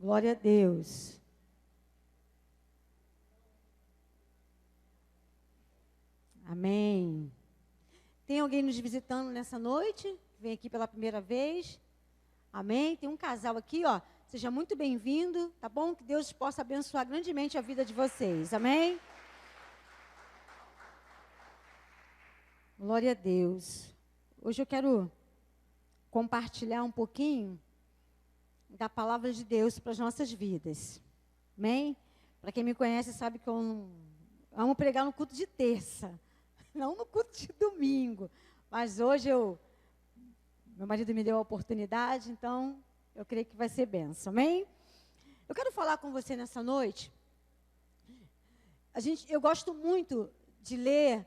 Glória a Deus. Amém. Tem alguém nos visitando nessa noite? Vem aqui pela primeira vez. Amém. Tem um casal aqui, ó. Seja muito bem-vindo, tá bom? Que Deus possa abençoar grandemente a vida de vocês. Amém. Glória a Deus. Hoje eu quero compartilhar um pouquinho da palavra de Deus para as nossas vidas. Amém? Para quem me conhece sabe que eu amo pregar no culto de terça, não no culto de domingo. Mas hoje meu marido me deu a oportunidade, então eu creio que vai ser bênção. Amém? Eu quero falar com você nessa noite. Eu gosto muito de ler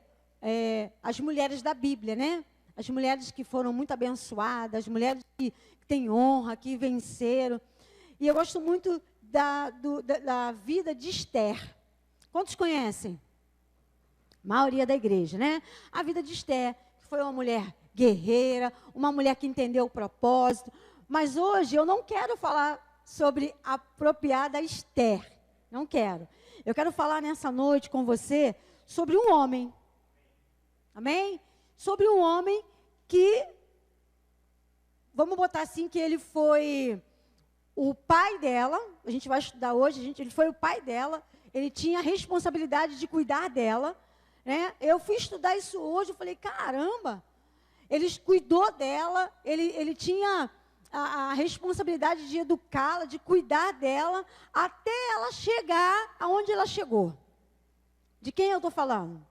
as mulheres da Bíblia, né? As mulheres que foram muito abençoadas, as mulheres que têm honra, que venceram. E eu gosto muito da vida de Esther. Quantos conhecem? A maioria da igreja, né? A vida de Esther, que foi uma mulher guerreira, uma mulher que entendeu o propósito. Mas hoje eu não quero falar sobre a apropriada Esther. Não quero. Eu quero falar nessa noite com você sobre um homem. Amém? Sobre um homem que, vamos botar assim, que ele foi o pai dela. A gente vai estudar hoje, ele foi o pai dela. Ele tinha a responsabilidade de cuidar dela, né? Eu fui estudar isso hoje, eu falei, caramba, ele cuidou dela, ele tinha a responsabilidade de educá-la, de cuidar dela, até ela chegar aonde ela chegou. De quem eu estou falando?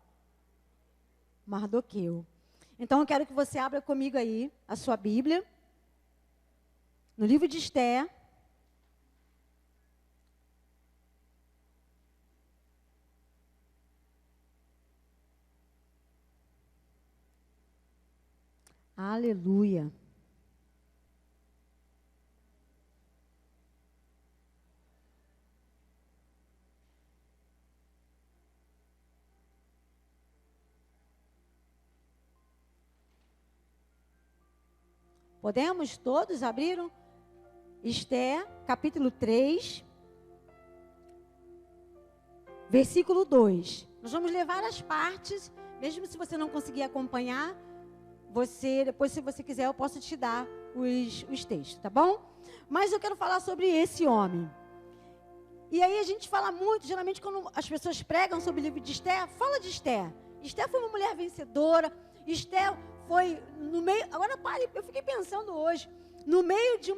Mardoqueu. Então eu quero que você abra comigo aí a sua Bíblia, no livro de Esther. Aleluia. Podemos? Todos abriram? Esther, capítulo 3, versículo 2. Nós vamos ler várias partes, mesmo se você não conseguir acompanhar, depois, se você quiser, eu posso te dar os textos, tá bom? Mas eu quero falar sobre esse homem. E aí a gente fala muito, geralmente quando as pessoas pregam sobre o livro de Esther, fala de Esther. Esther foi uma mulher vencedora, Esther foi no meio, agora pare, eu fiquei pensando hoje, no meio de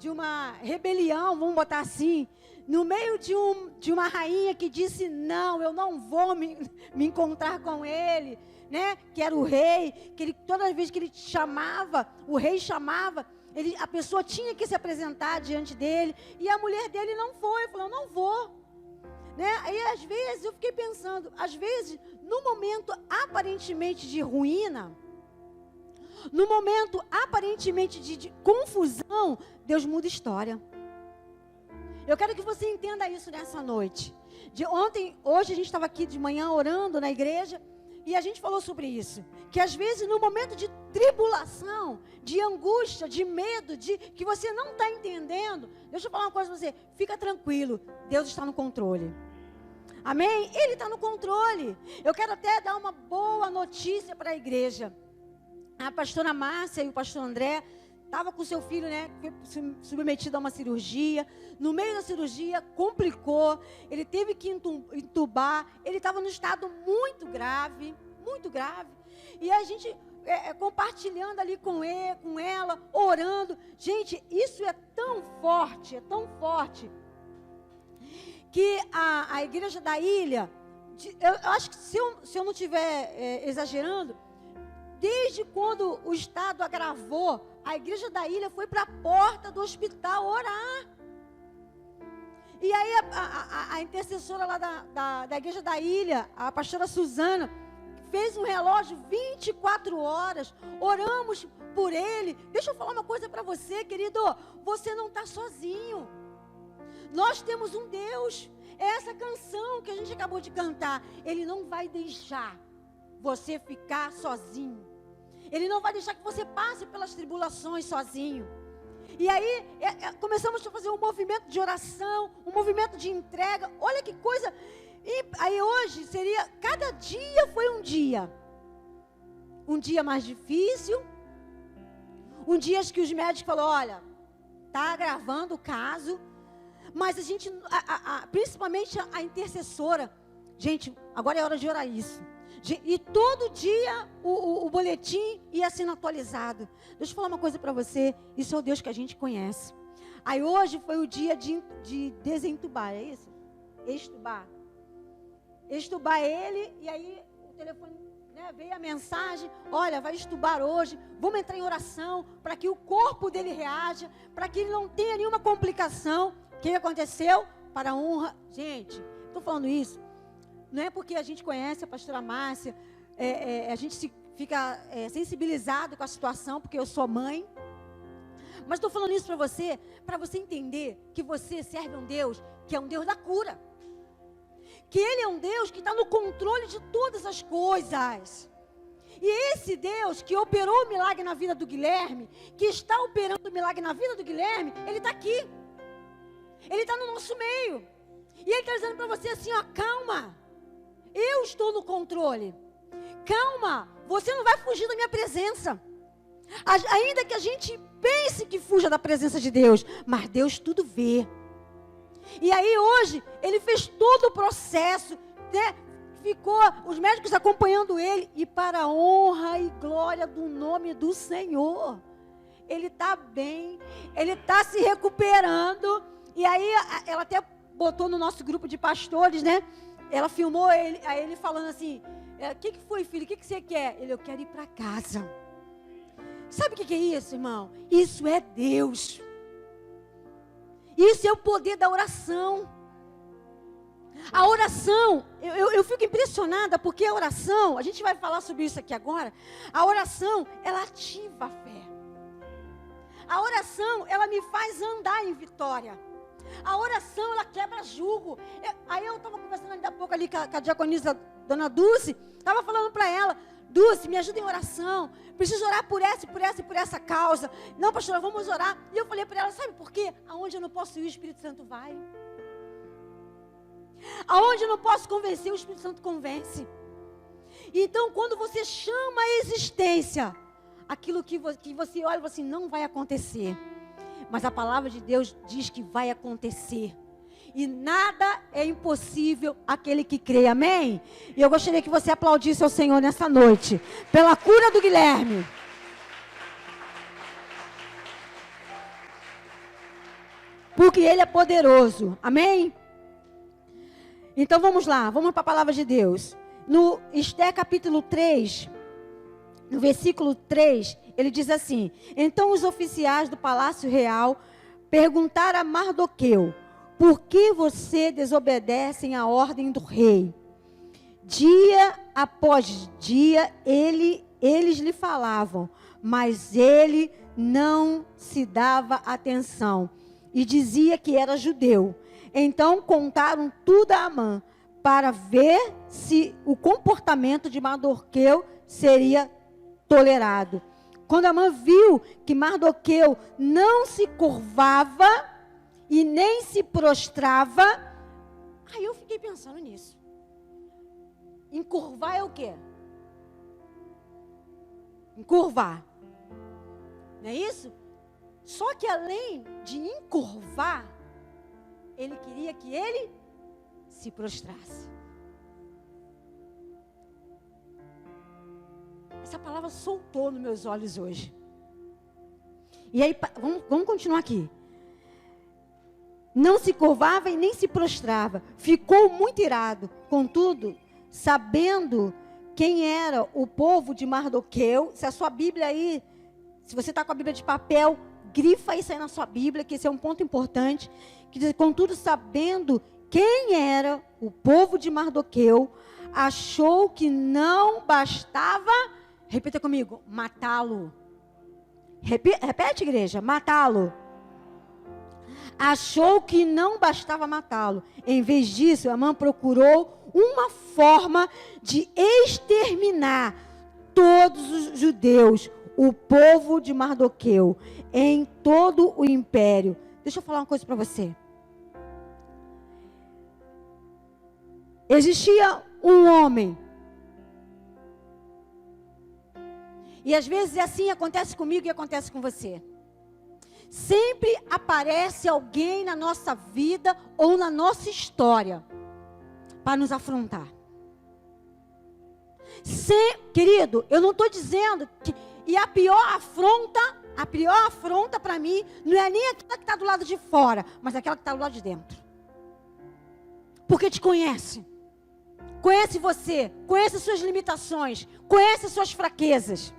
uma rebelião, vamos botar assim, no meio de uma rainha que disse, não, eu não vou me encontrar com ele, né? Que era o rei, que toda vez que ele chamava, o rei chamava, a pessoa tinha que se apresentar diante dele, e a mulher dele não foi, falou, eu não vou. Né? Aí às vezes eu fiquei pensando, às vezes no momento aparentemente de ruína, no momento aparentemente de confusão, Deus muda história. Eu quero que você entenda isso nessa noite. Hoje a gente estava aqui de manhã orando na igreja e a gente falou sobre isso, que às vezes no momento de tribulação, de angústia, de medo, que você não está entendendo, deixa eu falar uma coisa para você, fica tranquilo, Deus está no controle. Amém? Ele está no controle. Eu quero até dar uma boa notícia para a igreja. A pastora Márcia e o pastor André estavam com seu filho, né? Foi submetido a uma cirurgia. No meio da cirurgia, complicou. Ele teve que entubar. Ele estava num estado muito grave. Muito grave. E a gente compartilhando ali com ela, orando. Gente, isso é tão forte, que a igreja da ilha, eu acho que se eu não estiver exagerando, desde quando o estado agravou, a igreja da ilha foi para a porta do hospital orar. E aí a intercessora lá da igreja da ilha, a pastora Suzana, fez um relógio 24 horas, oramos por ele. Deixa eu falar uma coisa para você, querido, você não está sozinho. Nós temos um Deus, essa canção que a gente acabou de cantar, Ele não vai deixar você ficar sozinho. Ele não vai deixar que você passe pelas tribulações sozinho. E aí, começamos a fazer um movimento de oração, um movimento de entrega. Olha que coisa. E aí hoje seria, cada dia foi um dia. Um dia mais difícil. Um dia que os médicos falaram, olha, está agravando o caso. Mas a gente, principalmente a intercessora, gente, agora é hora de orar isso. E todo dia o boletim ia sendo atualizado. Deixa eu falar uma coisa para você. Isso é o Deus que a gente conhece. Aí hoje foi o dia de desentubar, é isso? Extubar. Extubar ele, e aí o telefone, né, veio a mensagem, olha, vai extubar hoje, vamos entrar em oração, para que o corpo dele reaja, para que ele não tenha nenhuma complicação. O que aconteceu? Para a honra. Gente, estou falando isso, não é porque a gente conhece a pastora Márcia, a gente fica sensibilizado com a situação, porque eu sou mãe. Mas estou falando isso para você entender que você serve um Deus que é um Deus da cura. Que Ele é um Deus que está no controle de todas as coisas. E esse Deus que operou o milagre na vida do Guilherme, que está operando o milagre na vida do Guilherme, Ele está aqui. Ele está no nosso meio. E Ele está dizendo para você assim, ó, calma. Eu estou no controle. Calma, você não vai fugir da minha presença. Ainda que a gente pense que fuja da presença de Deus, mas Deus tudo vê. E aí hoje, ele fez todo o processo, né? Ficou os médicos acompanhando ele, e para a honra e glória do nome do Senhor, ele está bem, ele está se recuperando. E aí, ela até botou no nosso grupo de pastores, né? Ela filmou ele, aí ele falando assim, o que foi, filho, o que você quer? Ele, eu quero ir para casa. Sabe o que é isso, irmão? Isso é Deus. Isso é o poder da oração. A oração, eu fico impressionada, porque a oração, a gente vai falar sobre isso aqui agora, a oração, ela ativa a fé. A oração, ela me faz andar em vitória. A oração, ela quebra julgo. Aí eu estava conversando ainda há pouco ali com a diaconisa, dona Dulce, estava falando para ela, Dulce, me ajuda em oração, preciso orar por essa e por essa causa. Não, pastora, vamos orar. E eu falei para ela, sabe por quê? Aonde eu não posso ir, o Espírito Santo vai. Aonde eu não posso convencer, o Espírito Santo convence. Então, quando você chama a existência, aquilo que você olha e fala assim, não vai acontecer. Mas a palavra de Deus diz que vai acontecer. E nada é impossível àquele que crê, amém? E eu gostaria que você aplaudisse ao Senhor nessa noite, pela cura do Guilherme. Porque Ele é poderoso, amém? Então vamos lá, vamos para a palavra de Deus. No Esté capítulo 3, no versículo 3, ele diz assim, então os oficiais do palácio real perguntaram a Mardoqueu, por que você desobedecem à ordem do rei? Dia após dia, eles lhe falavam, mas ele não se dava atenção e dizia que era judeu. Então contaram tudo a Amã para ver se o comportamento de Mardoqueu seria tolerado. Quando Amã viu que Mardoqueu não se curvava e nem se prostrava, aí eu fiquei pensando nisso. Encurvar é o quê? Encurvar. Não é isso? Só que além de encurvar, ele queria que ele se prostrasse. Essa palavra soltou nos meus olhos hoje. E aí, vamos continuar aqui. Não se curvava e nem se prostrava. Ficou muito irado. Contudo, sabendo quem era o povo de Mardoqueu, se a sua Bíblia aí, se você está com a Bíblia de papel, grifa isso aí na sua Bíblia, que esse é um ponto importante. Que diz, contudo, sabendo quem era o povo de Mardoqueu, achou que não bastava, repita comigo, matá-lo. Repete, igreja, matá-lo. Achou que não bastava matá-lo. Em vez disso, Amã procurou uma forma de exterminar todos os judeus, o povo de Mardoqueu em todo o império. Deixa eu falar uma coisa para você. Existia um homem. E às vezes assim acontece comigo e acontece com você. Sempre aparece alguém na nossa vida ou na nossa história para nos afrontar. Querido, eu não estou dizendo que... E a pior afronta para mim, não é nem aquela que está do lado de fora, mas aquela que está do lado de dentro. Porque te conhece. Conhece você, conhece suas limitações, conhece suas fraquezas.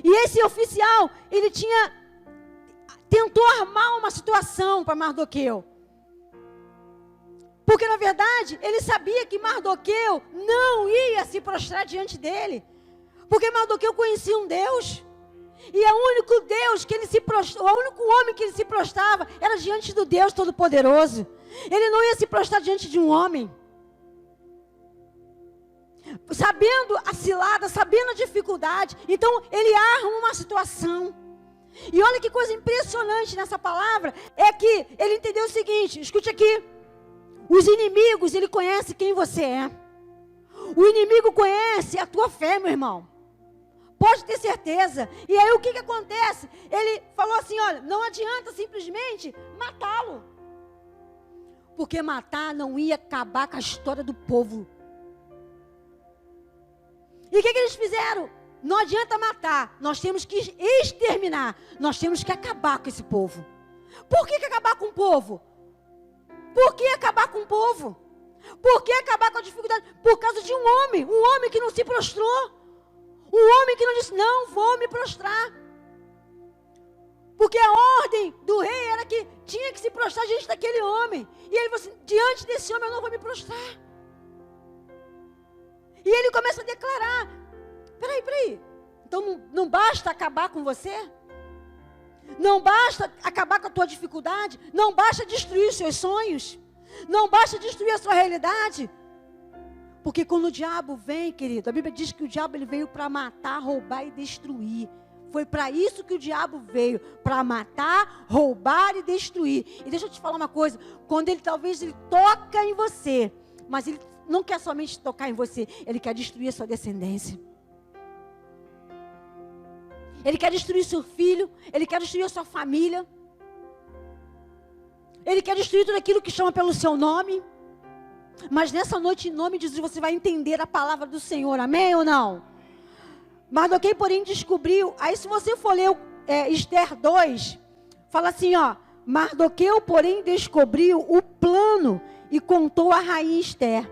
E esse oficial, ele tentou armar uma situação para Mardoqueu. Porque, na verdade, ele sabia que Mardoqueu não ia se prostrar diante dele. Porque Mardoqueu conhecia um Deus. E o único Deus que ele se prostrava, o único homem que ele se prostrava, era diante do Deus Todo-Poderoso. Ele não ia se prostrar diante de um homem. Sabendo a cilada, sabendo a dificuldade. Então, ele arma uma situação. E olha que coisa impressionante nessa palavra, é que ele entendeu o seguinte, escute aqui. Os inimigos, ele conhece quem você é. O inimigo conhece a tua fé, meu irmão. Pode ter certeza. E aí o que acontece? Ele falou assim, olha, não adianta simplesmente matá-lo. Porque matar não ia acabar com a história do povo. E o que eles fizeram? Não adianta matar, nós temos que exterminar. Nós temos que acabar com esse povo. Por que acabar com o povo? Por que acabar com o povo? Por que acabar com a dificuldade? Por causa de um homem que não se prostrou. Um homem que não disse, não vou me prostrar. Porque a ordem do rei era que tinha que se prostrar diante daquele homem. E ele falou assim, diante desse homem eu não vou me prostrar. E ele começa a declarar, peraí. Então não basta acabar com você? Não basta acabar com a tua dificuldade? Não basta destruir os seus sonhos? Não basta destruir a sua realidade? Porque quando o diabo vem, querido, a Bíblia diz que o diabo ele veio para matar, roubar e destruir. Foi para isso que o diabo veio, para matar, roubar e destruir. E deixa eu te falar uma coisa, quando ele toca em você, mas ele não quer somente tocar em você, ele quer destruir a sua descendência. Ele quer destruir seu filho, ele quer destruir a sua família. Ele quer destruir tudo aquilo que chama pelo seu nome. Mas nessa noite, em nome de Jesus, você vai entender a palavra do Senhor, amém ou não? Mardoqueu, porém, descobriu, aí se você for ler Esther 2, fala assim, ó, Mardoqueu, porém, descobriu o plano e contou a rainha Esther,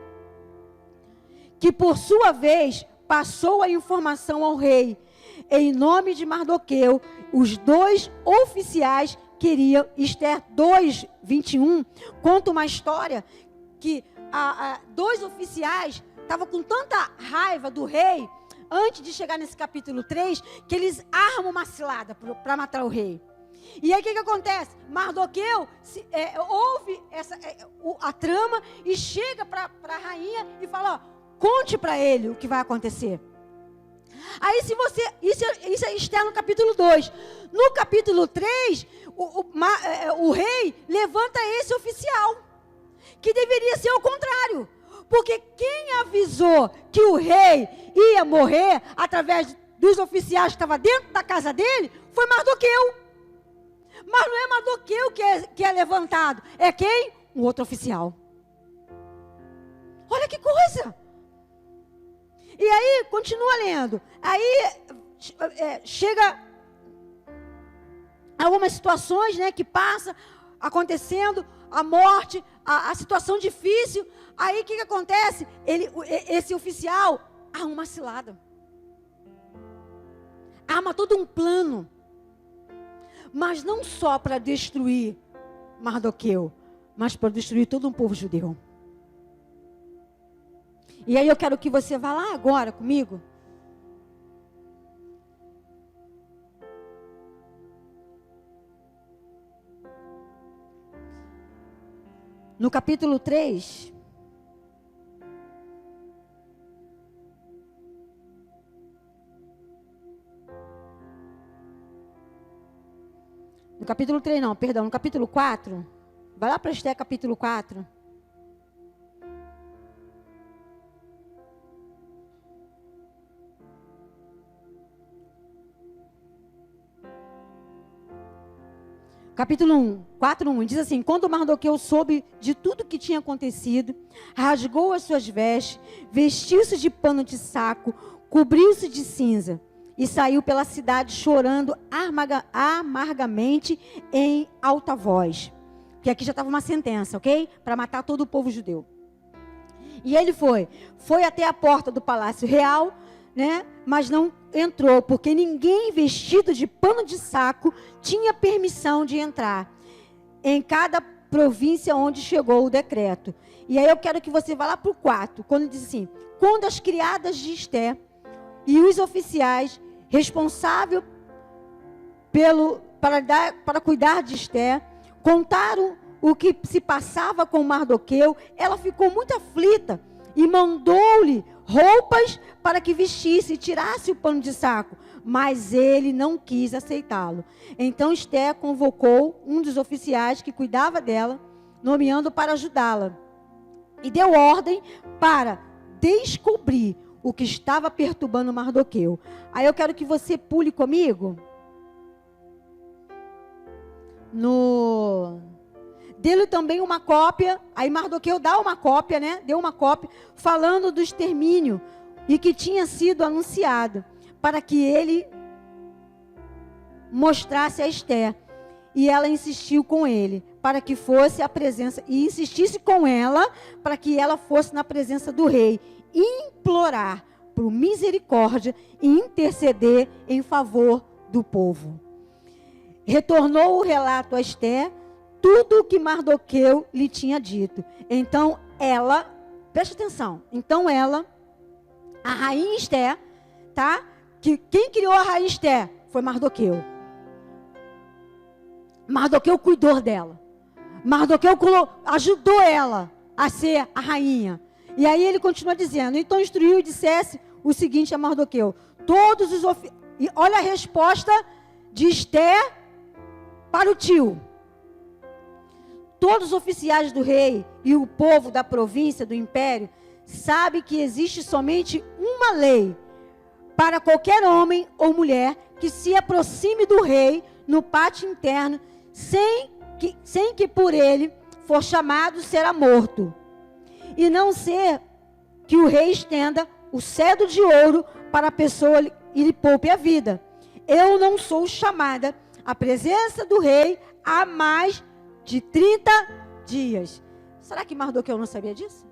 que por sua vez passou a informação ao rei. Em nome de Mardoqueu, os dois oficiais queriam, Esther 2, 21, conta uma história que dois oficiais estavam com tanta raiva do rei, antes de chegar nesse capítulo 3, que eles armam uma cilada para matar o rei. E aí o que acontece? Mardoqueu ouve a trama e chega para a rainha e fala, ó, conte para ele o que vai acontecer. Aí se você, isso é Esther no capítulo 2. No capítulo 3, o rei levanta esse oficial, que deveria ser o contrário. Porque quem avisou que o rei ia morrer através dos oficiais que estavam dentro da casa dele, foi Mardoqueu. Mas não é Mardoqueu que é levantado, é quem? Um outro oficial. Olha que coisa! E aí, continua lendo. Aí, chega algumas situações, né, que passa acontecendo, a morte, a situação difícil. Aí, o que acontece? Esse oficial arma uma cilada. Arma todo um plano. Mas não só para destruir Mardoqueu, mas para destruir todo um povo judeu. E aí eu quero que você vá lá agora comigo. No capítulo 3. No capítulo 3 não, perdão, no capítulo 4. Vai lá para Esté, capítulo 4. Capítulo 1, 4:1, diz assim: quando Mardoqueu soube de tudo que tinha acontecido, rasgou as suas vestes, vestiu-se de pano de saco, cobriu-se de cinza e saiu pela cidade chorando amargamente em alta voz. Que aqui já estava uma sentença, ok? Para matar todo o povo judeu. E ele foi até a porta do palácio real, né? Mas não entrou, porque ninguém vestido de pano de saco tinha permissão de entrar em cada província onde chegou o decreto. E aí eu quero que você vá lá para o 4, quando diz assim: quando as criadas de Esté e os oficiais responsáveis para cuidar de Esté contaram o que se passava com Mardoqueu, ela ficou muito aflita e mandou-lhe roupas para que vestisse e tirasse o pano de saco, mas ele não quis aceitá-lo. Então Esté convocou um dos oficiais que cuidava dela, nomeando para ajudá-la, e deu ordem para descobrir o que estava perturbando Mardoqueu. Aí eu quero que você pule comigo deu-lhe também uma cópia. Aí Mardoqueu dá uma cópia, né? Deu uma cópia falando do extermínio e que tinha sido anunciado, para que ele mostrasse a Esté. E ela insistiu com ele para que fosse à presença, e insistisse com ela para que ela fosse na presença do rei, implorar por misericórdia e interceder em favor do povo. Retornou o relato a Esté, tudo o que Mardoqueu lhe tinha dito. Então ela, preste atenção, a rainha Esté, tá? Que quem criou a rainha Esté foi Mardoqueu. Mardoqueu cuidou dela. Mardoqueu ajudou ela a ser a rainha. E aí ele continua dizendo: então instruiu e dissesse o seguinte a Mardoqueu: e olha a resposta de Esté para o tio. Todos os oficiais do rei e o povo da província, do império, sabem que existe somente uma lei para qualquer homem ou mulher que se aproxime do rei no pátio interno, sem que por ele for chamado, será morto. E não ser que o rei estenda o cetro de ouro para a pessoa e lhe poupe a vida. Eu não sou chamada à presença do rei há mais de 30 dias. Será que Mardoqueu não sabia disso?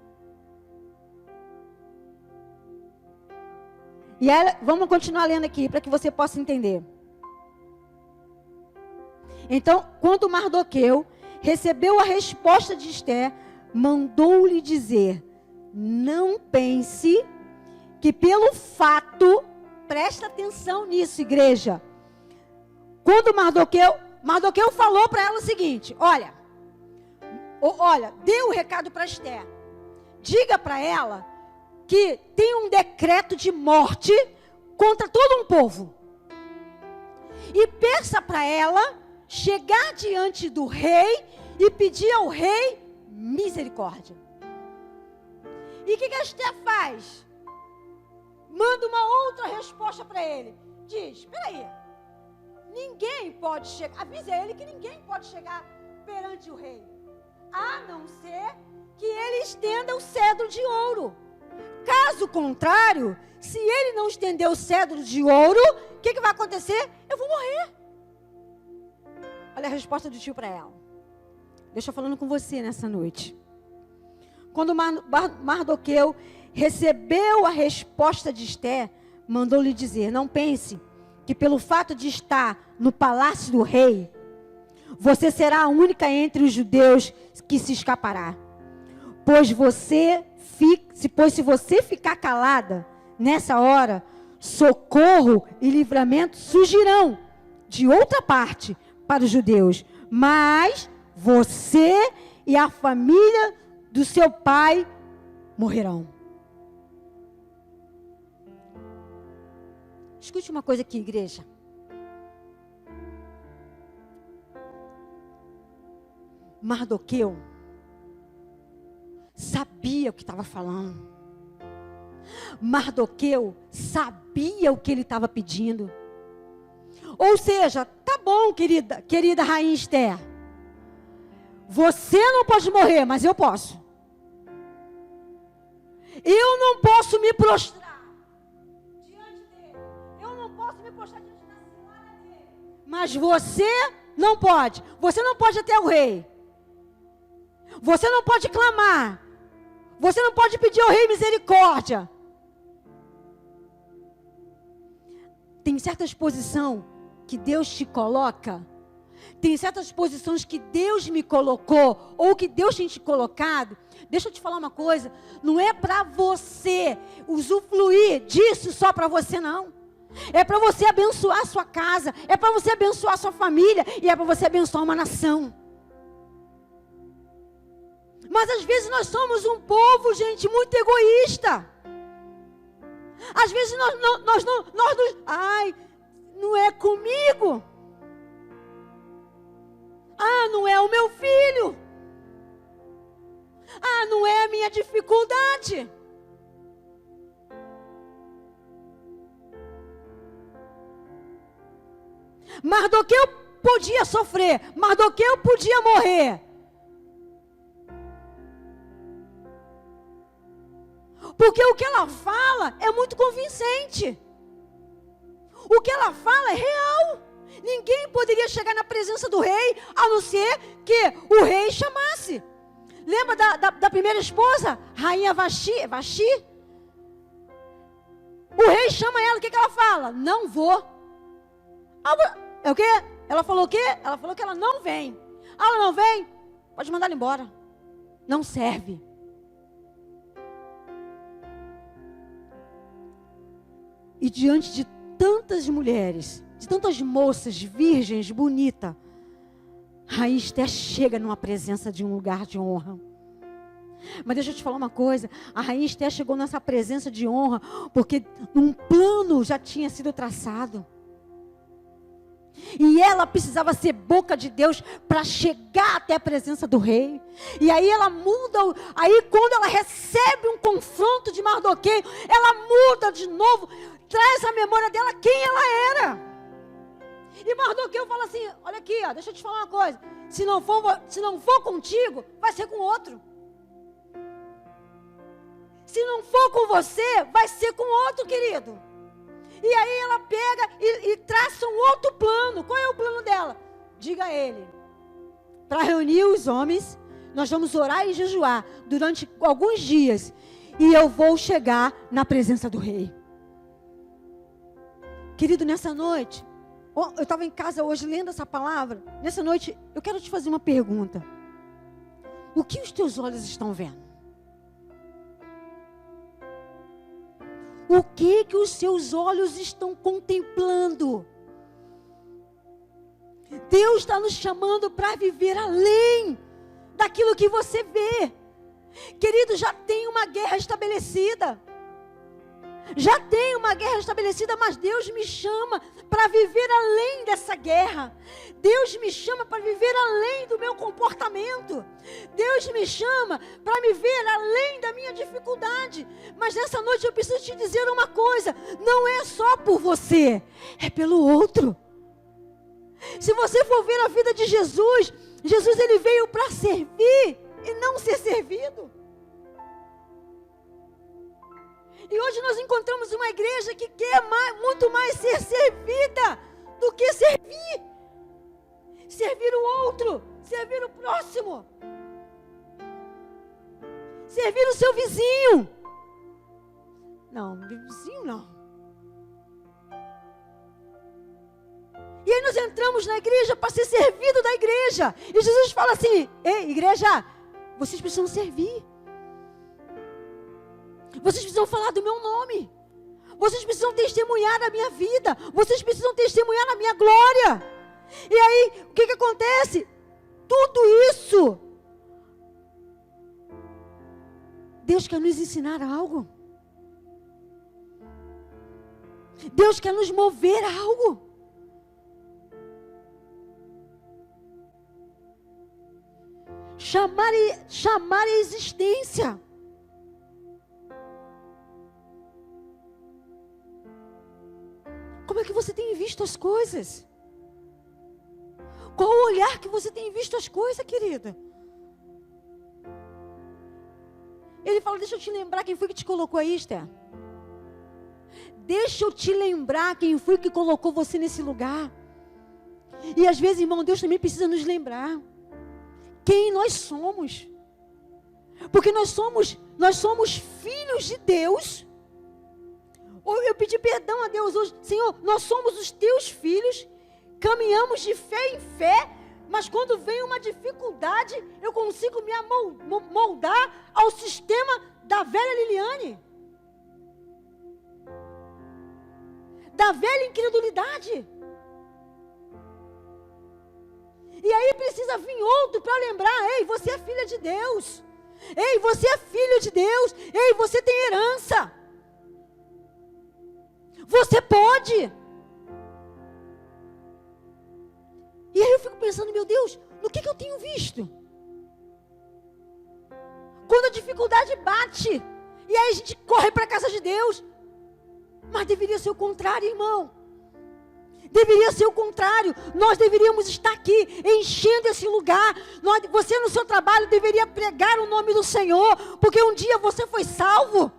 E ela, vamos continuar lendo aqui para que você possa entender. Então, quando Mardoqueu recebeu a resposta de Esté, mandou-lhe dizer: não pense que pelo fato, presta atenção nisso, igreja. Quando Mardoqueu falou para ela o seguinte: olha, dê um recado para Esté. Diga para ela que tem um decreto de morte contra todo um povo. E peça para ela chegar diante do rei e pedir ao rei misericórdia. E o que a Esté faz? Manda uma outra resposta para ele. Diz: espera aí, ninguém pode chegar, avisa ele que ninguém pode chegar perante o rei, a não ser que ele estenda o cetro de ouro. Caso contrário, se ele não estender o cetro de ouro, o que vai acontecer? Eu vou morrer. Olha a resposta do tio para ela. Deus está falando com você nessa noite. Quando Mardoqueu recebeu a resposta de Esté, mandou-lhe dizer: não pense que pelo fato de estar no palácio do rei, você será a única entre os judeus que se escapará. Pois se você ficar calada nessa hora, socorro e livramento surgirão de outra parte para os judeus, mas você e a família do seu pai morrerão. Escute uma coisa aqui, igreja. Mardoqueu sabia o que estava falando. Mardoqueu sabia o que ele estava pedindo. Ou seja, tá bom, querida rainha Esther. Você não pode morrer, mas eu posso. Eu não posso me prostrar diante dele. Eu não posso me prostrar diante da senhora dele. Mas você não pode. Você não pode ir até o rei. Você não pode clamar. Você não pode pedir ao rei misericórdia. Tem certas posições que Deus te coloca. Tem certas posições que Deus me colocou, ou que Deus tem te colocado. Deixa eu te falar uma coisa, não é para você usufruir disso só para você, não. É para você abençoar a sua casa, é para você abençoar a sua família, e é para você abençoar uma nação. Mas às vezes nós somos um povo, gente, muito egoísta. Às vezes não é comigo. Não é o meu filho. Não é a minha dificuldade. Mardoqueu podia sofrer, Mardoqueu podia morrer. Porque o que ela fala é muito convincente. O que ela fala é real. Ninguém poderia chegar na presença do rei, a não ser que o rei chamasse. Lembra da primeira esposa? Rainha Vasti? O rei chama ela, o que ela fala? Não vou. É o quê? Ela falou o quê? Ela falou que ela não vem. Ela não vem? Pode mandar ela embora. Não serve. E diante de tantas mulheres, de tantas moças virgens, bonitas, Rainha Esther chega numa presença de um lugar de honra. Mas deixa eu te falar uma coisa, a Rainha Esther chegou nessa presença de honra, porque um plano já tinha sido traçado. E ela precisava ser boca de Deus para chegar até a presença do rei. E aí ela muda, aí quando ela recebe um confronto de Mardoqueu, ela muda de novo, traz à memória dela quem ela era. E Mardoqueu fala assim, olha aqui, deixa eu te falar uma coisa, se não for contigo, vai ser com outro. Se não for com você, vai ser com outro, querido. E aí ela pega e traça um outro plano. Qual é o plano dela? Diga a ele, para reunir os homens, nós vamos orar e jejuar durante alguns dias, e eu vou chegar na presença do rei. Querido, nessa noite, eu estava em casa hoje lendo essa palavra, nessa noite eu quero te fazer uma pergunta. O que os teus olhos estão vendo? O que os seus olhos estão contemplando? Deus está nos chamando para viver além daquilo que você vê. Querido, já tem uma guerra estabelecida. Já tem uma guerra estabelecida, mas Deus me chama para viver além dessa guerra. Deus me chama para viver além do meu comportamento. Deus me chama para me ver além da minha dificuldade. Mas nessa noite eu preciso te dizer uma coisa: não é só por você, é pelo outro. Se você for ver a vida de Jesus, Jesus ele veio para servir e não ser servido. E hoje nós encontramos uma igreja que quer muito mais ser servida do que servir. Servir o outro, servir o próximo. Servir o seu vizinho. Não, vizinho não. E aí nós entramos na igreja para ser servido da igreja. E Jesus fala assim, ei, igreja, vocês precisam servir. Vocês precisam falar do meu nome. Vocês precisam testemunhar a minha vida. Vocês precisam testemunhar a minha glória. E aí, o que acontece? Tudo isso, Deus quer nos ensinar algo. Deus quer nos mover a algo. chamar a existência. Como é que você tem visto as coisas? Qual o olhar que você tem visto as coisas, querida? Ele fala, deixa eu te lembrar quem foi que te colocou aí, Esther. Deixa eu te lembrar quem foi que colocou você nesse lugar. E às vezes, irmão, Deus também precisa nos lembrar quem nós somos. Porque nós somos filhos de Deus. Eu pedi perdão a Deus hoje. Senhor, nós somos os teus filhos. Caminhamos de fé em fé. Mas quando vem uma dificuldade, eu consigo me moldar ao sistema da velha Liliane. Da velha incredulidade. E aí precisa vir outro para lembrar, ei, você é filha de Deus. Ei, você é filho de Deus. Ei, você tem herança. Você pode. E aí eu fico pensando, meu Deus, no que eu tenho visto? Quando a dificuldade bate, e aí a gente corre para a casa de Deus. Mas deveria ser o contrário, irmão. Deveria ser o contrário. Nós deveríamos estar aqui, enchendo esse lugar. Você no seu trabalho deveria pregar o nome do Senhor, porque um dia você foi salvo,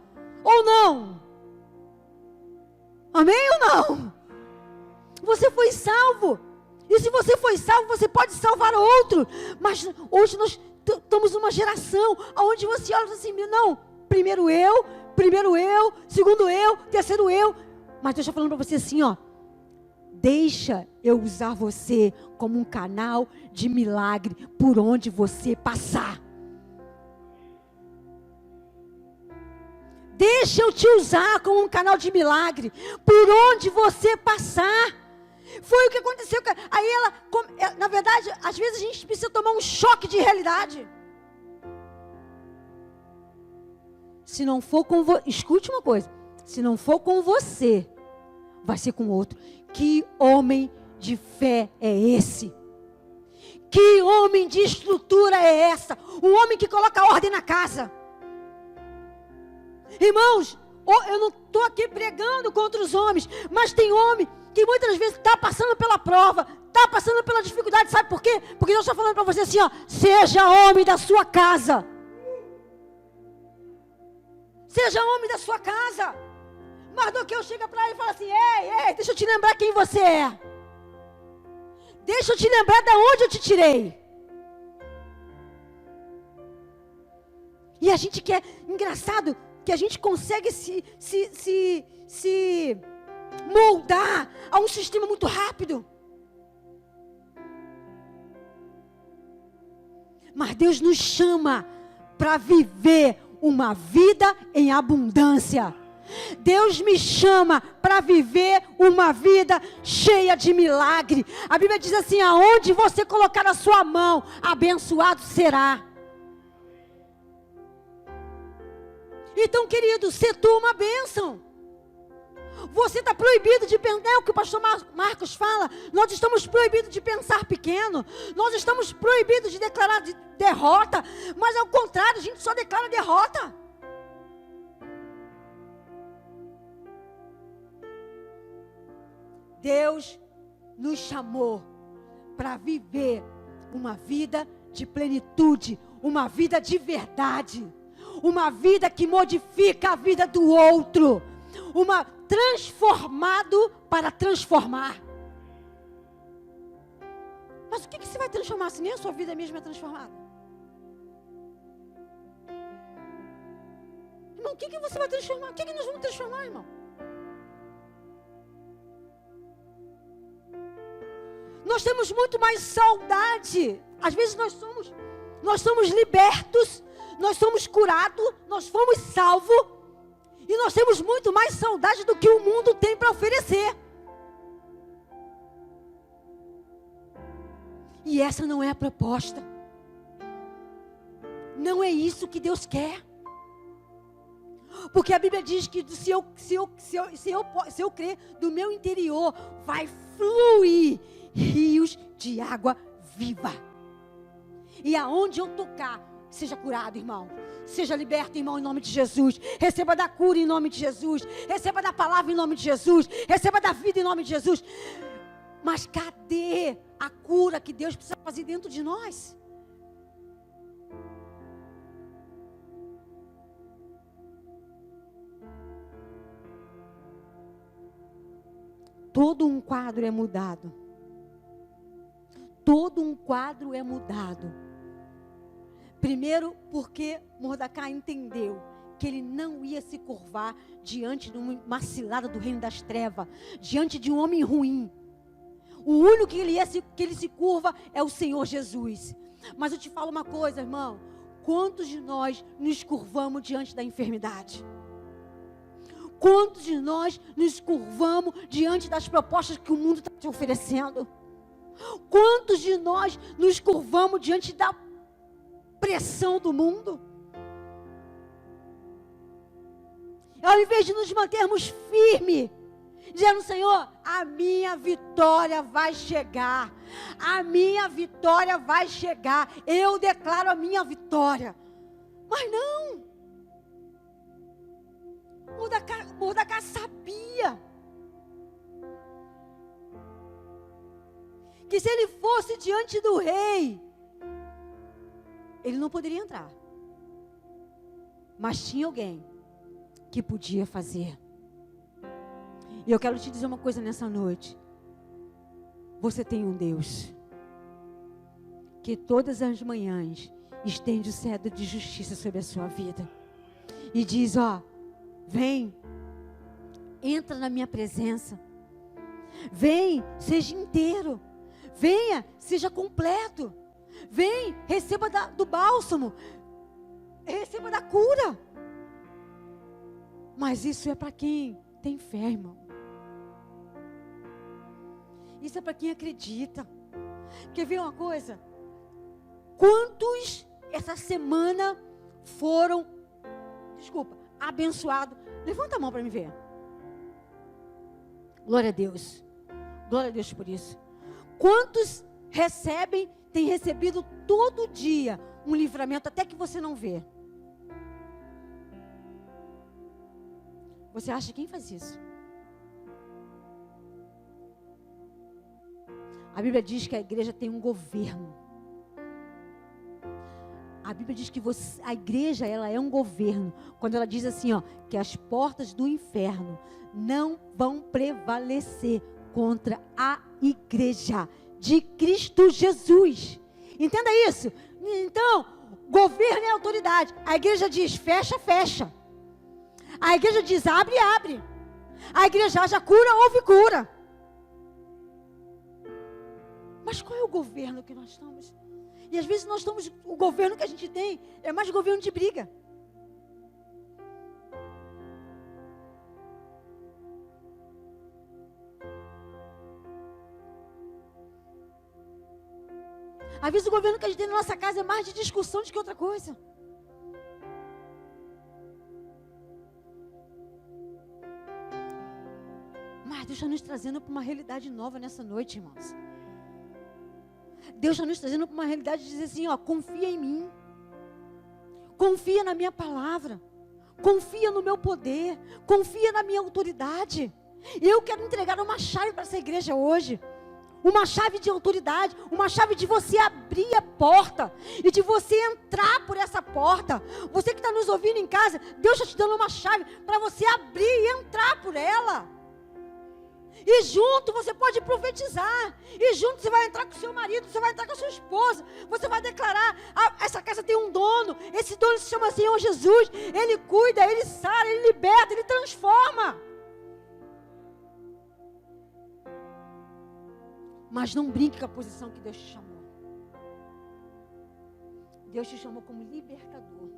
ou não? Amém ou não? Você foi salvo. E se você foi salvo, você pode salvar outro. Mas hoje nós estamos numa geração onde você olha assim, não, primeiro eu, segundo eu, terceiro eu. Mas Deus está falando para você assim, ó. Deixa eu usar você como um canal de milagre por onde você passar. Deixa eu te usar como um canal de milagre por onde você passar. Foi o que aconteceu. Aí ela, na verdade, às vezes a gente precisa tomar um choque de realidade. Se não for com você, escute uma coisa. Se não for com você, vai ser com outro. Que homem de fé é esse? Que homem de estrutura é essa? Um homem que coloca ordem na casa. Irmãos, eu não estou aqui pregando contra os homens, mas tem homem que muitas vezes está passando pela prova, está passando pela dificuldade, sabe por quê? Porque Deus está falando para você assim, ó, seja homem da sua casa. Seja homem da sua casa. Mardoqueu chega para ele e fala assim, ei, deixa eu te lembrar quem você é. Deixa eu te lembrar de onde eu te tirei. E a gente quer, engraçado, que a gente consegue se moldar a um sistema muito rápido. Mas Deus nos chama para viver uma vida em abundância. Deus me chama para viver uma vida cheia de milagre. A Bíblia diz assim, aonde você colocar a sua mão, abençoado será. Então, querido, se tu uma bênção. Você está proibido de pensar, é o que o pastor Marcos fala, nós estamos proibidos de pensar pequeno, nós estamos proibidos de declarar derrota, mas ao contrário, a gente só declara derrota. Deus nos chamou para viver uma vida de plenitude, uma vida de verdade, uma vida que modifica a vida do outro, uma transformado para transformar. Mas o que você vai transformar se nem a sua vida mesmo é transformada? Irmão, o que você vai transformar? O que nós vamos transformar, irmão? Nós temos muito mais saudade. Às vezes nós somos libertos, nós somos curados, nós fomos salvos, e nós temos muito mais saudade do que o mundo tem para oferecer. E essa não é a proposta. Não é isso que Deus quer. Porque a Bíblia diz que se eu crer, do meu interior vai fluir rios de água viva. E aonde eu tocar, seja curado, irmão. Seja liberto, irmão, em nome de Jesus. Receba da cura em nome de Jesus. Receba da palavra em nome de Jesus. Receba da vida em nome de Jesus. Mas cadê a cura que Deus precisa fazer dentro de nós? Todo um quadro é mudado. Todo um quadro é mudado. Primeiro, porque Mordecai entendeu que ele não ia se curvar diante de uma cilada do reino das trevas, diante de um homem ruim. O único que ele se curva é o Senhor Jesus. Mas eu te falo uma coisa, irmão. Quantos de nós nos curvamos diante da enfermidade? Quantos de nós nos curvamos diante das propostas que o mundo está te oferecendo? Quantos de nós nos curvamos diante da pressão do mundo? Ao invés de nos mantermos firmes, dizendo: Senhor, a minha vitória vai chegar. A minha vitória vai chegar. Eu declaro a minha vitória. Mas não. Mordecai sabia que se ele fosse diante do rei, ele não poderia entrar. Mas tinha alguém que podia fazer. E eu quero te dizer uma coisa nessa noite. Você tem um Deus que todas as manhãs estende o cetro de justiça sobre a sua vida. E diz: ó, vem, entra na minha presença. Vem, seja inteiro. Venha, seja completo. Vem, receba do bálsamo. Receba da cura. Mas isso é para quem tem fé, irmão. Isso é para quem acredita. Quer ver uma coisa? Quantos essa semana foram, abençoados? Levanta a mão para me ver. Glória a Deus. Glória a Deus por isso. Quantos têm recebido todo dia um livramento, até que você não vê? Você acha quem faz isso? A Bíblia diz que a igreja tem um governo. A Bíblia diz que a igreja, ela é um governo. Quando ela diz assim, ó, que as portas do inferno não vão prevalecer contra a igreja de Cristo Jesus. Entenda isso. Então, governo é autoridade. A igreja diz fecha, fecha. A igreja diz abre, abre. A igreja haja cura, houve cura. Mas qual é o governo que nós estamos? E às vezes o governo que a gente tem é mais governo de briga. Às vezes o governo que a gente tem na nossa casa é mais de discussão do que outra coisa. Mas Deus está nos trazendo para uma realidade nova nessa noite, irmãos. Deus está nos trazendo para uma realidade de dizer assim, ó, confia em mim. Confia na minha palavra. Confia no meu poder. Confia na minha autoridade. Eu quero entregar uma chave para essa igreja hoje. Uma chave de autoridade, uma chave de você abrir a porta e de você entrar por essa porta. Você que está nos ouvindo em casa, Deus está te dando uma chave para você abrir e entrar por ela. E junto você pode profetizar. E junto você vai entrar com seu marido, você vai entrar com a sua esposa. Você vai declarar, essa casa tem um dono. Esse dono se chama Senhor Jesus. Ele cuida, Ele sara, Ele liberta, Ele transforma. Mas não brinque com a posição que Deus te chamou. Deus te chamou como libertador.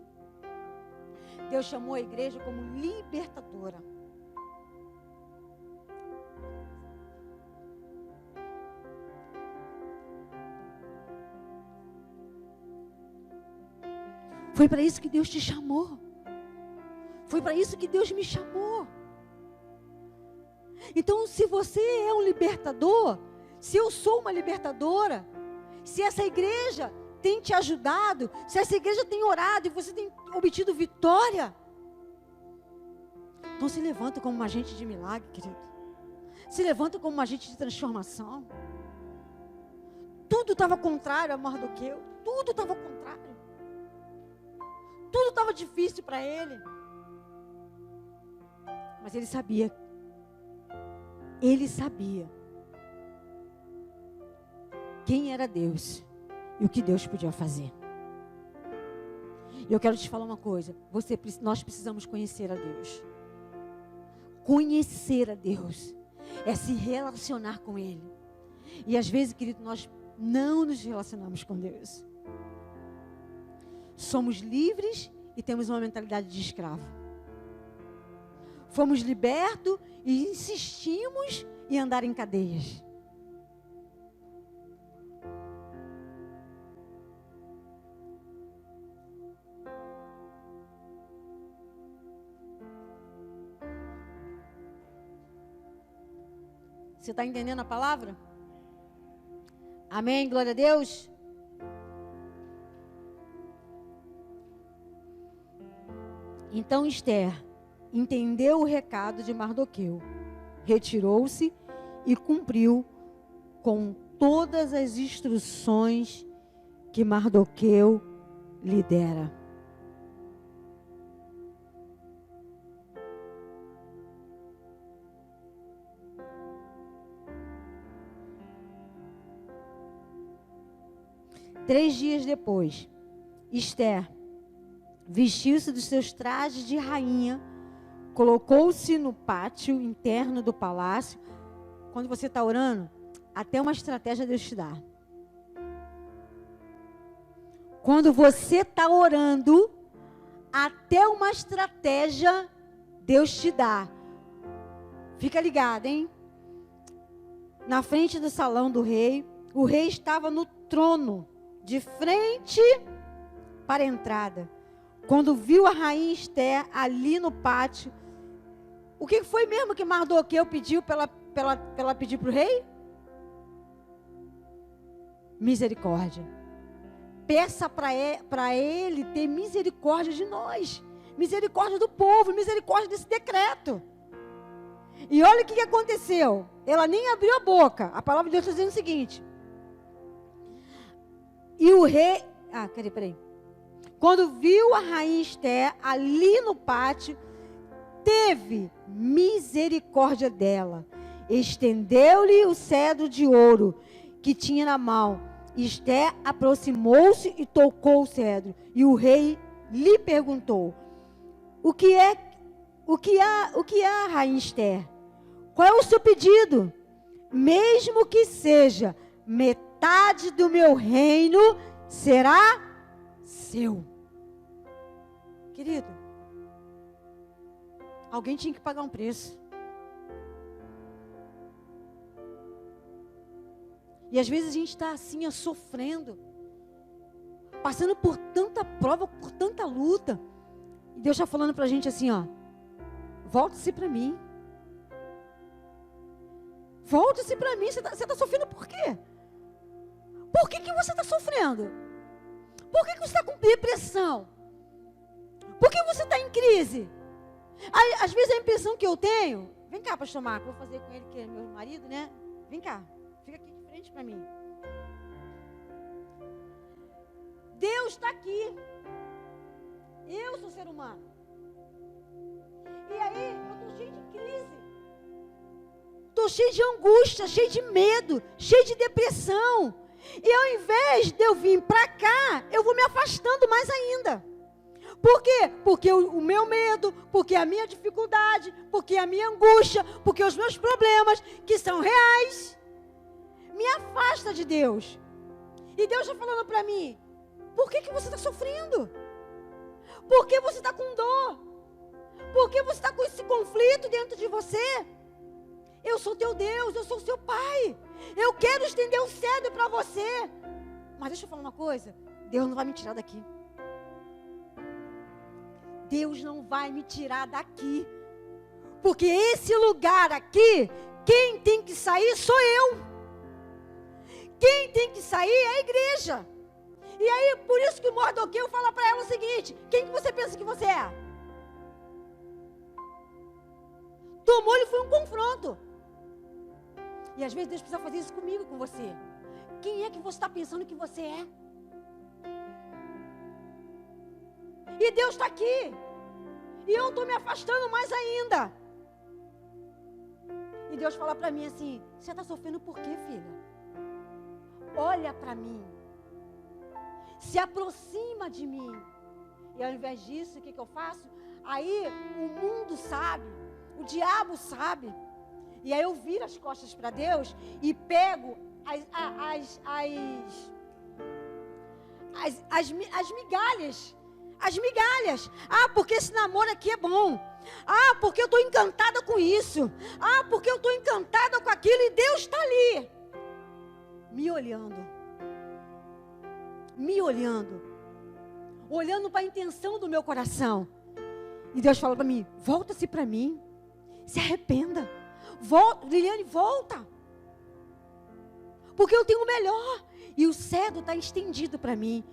Deus chamou a igreja como libertadora. Foi para isso que Deus te chamou. Foi para isso que Deus me chamou. Então, se você é um libertador, se eu sou uma libertadora, se essa igreja tem te ajudado, se essa igreja tem orado e você tem obtido vitória, então se levanta como um agente de milagre, querido. Se levanta como um agente de transformação. Tudo estava contrário a Mardoqueu. Tudo estava contrário. Tudo estava difícil para ele. Mas ele sabia. Ele sabia quem era Deus e o que Deus podia fazer. E eu quero te falar uma coisa. Nós precisamos conhecer a Deus. Conhecer a Deus é se relacionar com Ele. E às vezes, querido, nós não nos relacionamos com Deus. Somos livres e temos uma mentalidade de escravo. Fomos libertos e insistimos em andar em cadeias. Você está entendendo a palavra? Amém, glória a Deus. Então Esther entendeu o recado de Mardoqueu, retirou-se e cumpriu com todas as instruções que Mardoqueu lhe dera. Três dias depois, Esther vestiu-se dos seus trajes de rainha, colocou-se no pátio interno do palácio. Quando você está orando, até uma estratégia Deus te dá. Quando você está orando, até uma estratégia Deus te dá. Fica ligado, hein? Na frente do salão do rei, o rei estava no trono, de frente para a entrada. Quando viu a rainha Esther ali no pátio, o que foi mesmo que Mardoqueu pediu para ela pedir para o rei? Misericórdia. Peça para ele ter misericórdia de nós, misericórdia do povo, misericórdia desse decreto. E olha o que aconteceu. Ela nem abriu a boca. A palavra de Deus está dizendo o seguinte. E o rei... peraí. Quando viu a rainha Esther ali no pátio, teve misericórdia dela. Estendeu-lhe o cetro de ouro que tinha na mão. Esther aproximou-se e tocou o cetro. E o rei lhe perguntou: O que há, rainha Esther? Qual é o seu pedido? Mesmo que seja metade do meu reino, será seu. Querido, alguém tinha que pagar um preço. E às vezes a gente está assim, sofrendo, passando por tanta prova, por tanta luta. E Deus está falando para a gente assim, volte-se para mim. Volte-se para mim. Você está sofrendo por quê? Por que você está sofrendo? Por que você está com depressão? Por que você está em crise? Às vezes a impressão que eu tenho... Vem cá, pastor Marco, vou fazer com ele, que é meu marido, né? Vem cá, fica aqui de frente para mim. Deus está aqui. Eu sou ser humano. E aí, eu estou cheio de crise. Estou cheio de angústia, cheio de medo, cheio de depressão. E ao invés de eu vir para cá, eu vou me afastando mais ainda. Por quê? Porque o meu medo, porque a minha dificuldade, porque a minha angústia, porque os meus problemas, que são reais, me afasta de Deus. E Deus está falando para mim, por que você está sofrendo? Por que você está com dor? Por que você está com esse conflito dentro de você? Eu sou teu Deus, eu sou seu Pai. Eu quero estender o cetro para você. Mas deixa eu falar uma coisa. Deus não vai me tirar daqui. Deus não vai me tirar daqui. Porque esse lugar aqui, quem tem que sair sou eu. Quem tem que sair é a igreja. E aí, por isso que o Mardoqueu fala para ela o seguinte: quem que você pensa que você é? Tomou-lhe foi um confronto. E às vezes Deus precisa fazer isso comigo, com você. Quem é que você está pensando que você é? E Deus está aqui. E eu estou me afastando mais ainda. E Deus fala para mim assim: você está sofrendo por quê, filha? Olha para mim. Se aproxima de mim. E ao invés disso, o que eu faço? Aí o mundo sabe, o diabo sabe. E aí eu viro as costas para Deus e pego as migalhas. As migalhas. Ah, porque esse namoro aqui é bom. Ah, porque eu estou encantada com isso. Ah, porque eu estou encantada com aquilo. E Deus está ali, me olhando. Me olhando. Olhando para a intenção do meu coração. E Deus fala para mim: volta-se para mim. Se arrependa. Volta, Liliane, volta. Porque eu tenho o melhor. E o cedro está estendido para mim.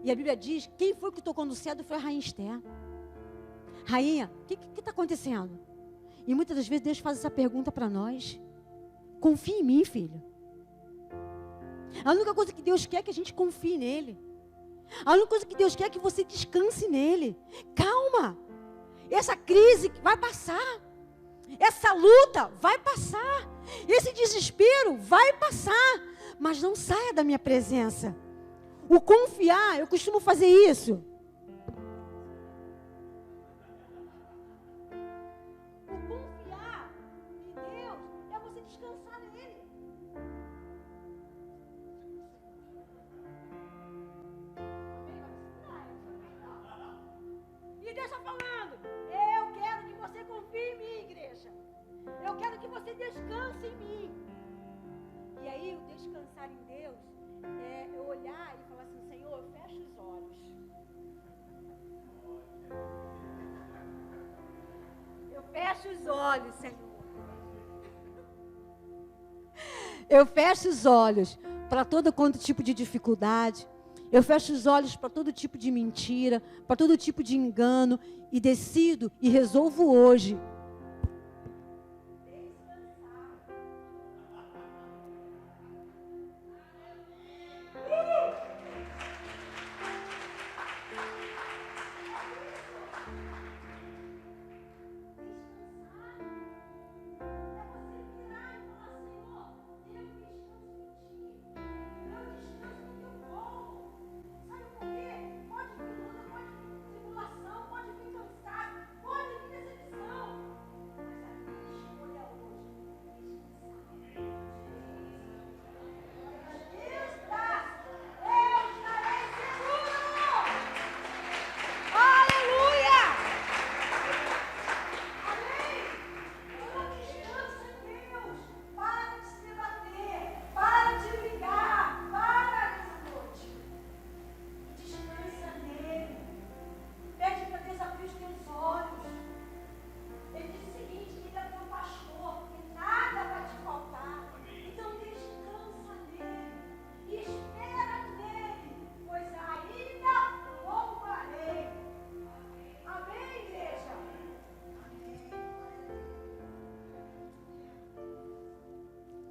E a Bíblia diz: quem foi que tocou no cedro foi a rainha Esther. Rainha, o que está acontecendo? E muitas das vezes Deus faz essa pergunta para nós: confia em mim, filho. A única coisa que Deus quer é que a gente confie nele. A única coisa que Deus quer é que você descanse nele. Calma. Essa crise vai passar. Essa luta vai passar. Esse desespero vai passar. Mas não saia da minha presença. O confiar, eu costumo fazer isso. O confiar em Deus é você descansar nele. E Deus está falando: eu quero que você confie em mim, igreja. Eu quero que você descanse em mim. E aí, o descansar em Deus é eu olhar e falar assim: Senhor, fecha os olhos. Eu fecho os olhos, Senhor. Eu fecho os olhos para todo quanto tipo de dificuldade. Eu fecho os olhos para todo tipo de mentira, para todo tipo de engano. E decido e resolvo hoje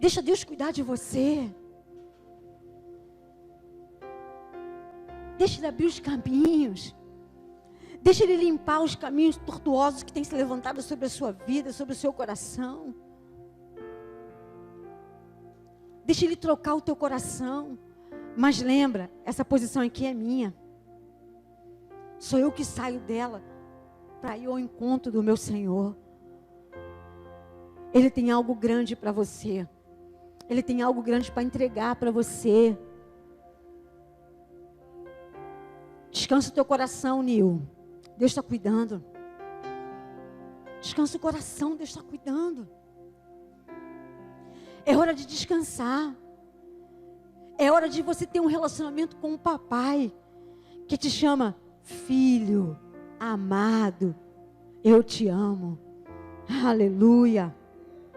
Deixa Deus cuidar de você. Deixa Ele abrir os caminhos. Deixa Ele limpar os caminhos tortuosos que têm se levantado sobre a sua vida, sobre o seu coração. Deixa Ele trocar o teu coração. Mas lembra, essa posição aqui é minha. Sou eu que saio dela para ir ao encontro do meu Senhor. Ele tem algo grande para você. Ele tem algo grande para entregar para você. Descansa o teu coração, Nil. Deus está cuidando. Descansa o coração, Deus está cuidando. É hora de descansar. É hora de você ter um relacionamento com o papai, que te chama: filho, amado, eu te amo. Aleluia.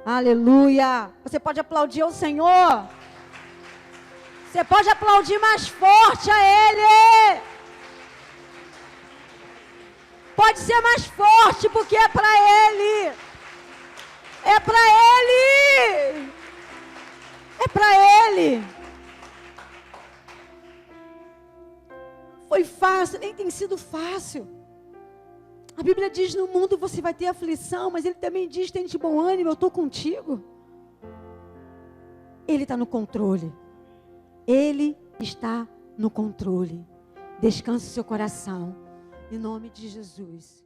Aleluia. Você pode aplaudir ao Senhor. Você pode aplaudir mais forte a Ele. Pode ser mais forte, porque é para Ele. É para Ele. É para Ele. Foi fácil, nem tem sido fácil. A Bíblia diz, no mundo você vai ter aflição, mas Ele também diz, tem de bom ânimo, eu estou contigo. Ele está no controle. Ele está no controle. Descanse o seu coração. Em nome de Jesus.